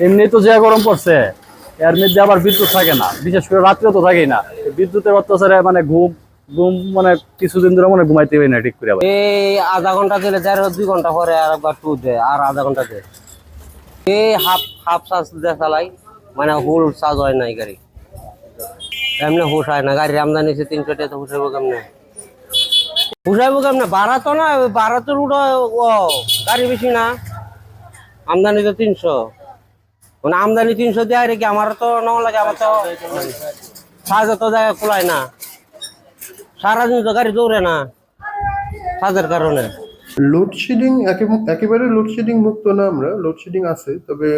এমনি তো যে গরম পড়ছে, এর মধ্যে আবার বিদ্যুৎ থাকে না, বিশেষ করে রাত্রেও তো থাকেই না। বিদ্যুতের অত্যাচারে মানে ঘুম ঘুম মানে কিছুদিন ধরে মনে হয় ঘুমাইতে পারি না ঠিক করে আবার। এই আধা ঘন্টা দিলে দেড় 2 ঘন্টা পরে আর একবার টু দে আর আধা ঘন্টা দে। এই হাফ হাফ চার্জ দিয়ে চালাই, মানে ফুল চার্জ হয় নাই গাড়ি। এমনি হুশ হয় না, গাড়ির আমদানি হচ্ছে 300 টাকা, তো হুসাইবো কেমনে? হুসাইবো কেমনে? ভাড়া তো না, ভাড়া তো উঠো। ও গাড়ি বেশি না, আমদানি তো 300। মানে আমদানি 300 দিয়ে আর কি আমার তো নেওয়া লাগে, আমার তো সাজে তো জায়গা খোলায় না, সারাদিন তো গাড়ি দৌড়ে না সাজের কারণে। লোডশেডিং একেবারে লোডশেডিং মুক্ত না আমরা, লোডশেডিং আছে, তবে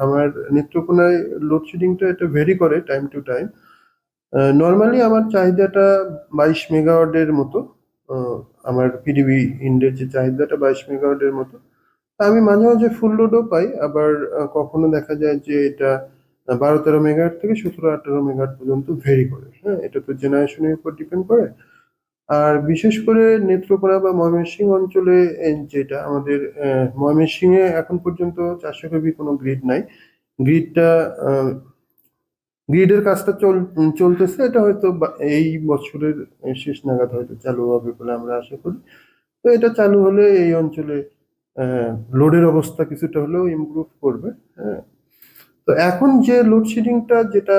আমার নেত্রকোনায় লোডশেডিংটা এটা ভেরি করে টাইম টু টাইম। নর্মালি আমার চাহিদাটা 22 মেগাওয়াটের মতো। আহ, আমার পিডিবি ইন্ডের যে চাহিদাটা 22 মেগাওয়াটের মতো। আমি মাঝে মাঝে ফুল লোডও পাই, আবার কখনো দেখা যায় যে এটা 12-13 মেগাওয়াট থেকে 17-18 মেগাওয়াট পর্যন্ত ভেরি করে। হ্যাঁ, এটা তো জেনারেশনের উপর ডিপেন্ড করে। আর বিশেষ করে নেত্রকোনা বা ময়মনসিংহ অঞ্চলে যেটা আমাদের ময়মনসিংহে এখন পর্যন্ত 400 কেভি কোনো গ্রিড নাই। গ্রিডটা গ্রিডের কাজটা চলতেছে, এটা হয়তো এই বছরের শেষ নাগাদ হয়তো চালু হবে বলে আমরা আশা করি। তো এটা চালু হলে এই অঞ্চলে লোডের অবস্থা কিছুটা হলেও ইমপ্রুভ করবে। হ্যাঁ, তো এখন যে লোডশেডিংটা যেটা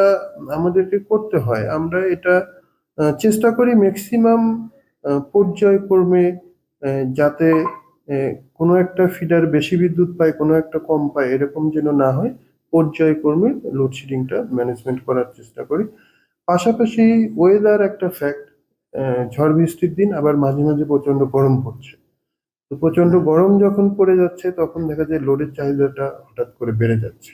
আমাদেরকে করতে হয়, আমরা এটা চেষ্টা করি ম্যাক্সিমাম পর্যায়ক্রমে, যাতে কোনো একটা ফিডার বেশি বিদ্যুৎ পায়, কোনো একটা কম পায়, এরকম যেন না হয়। পর্যায়ক্রমে লোডশেডিংটা ম্যানেজমেন্ট করার চেষ্টা করি। পাশাপাশি ওয়েদার একটা ফ্যাক্ট। ঝড় বৃষ্টির দিন আবার মাঝে মাঝে প্রচন্ড গরম পড়ছে। তো প্রচন্ড গরম যখন পড়ে যাচ্ছে তখন দেখা যায় লোডের চাহিদাটা হঠাৎ করে বেড়ে যাচ্ছে।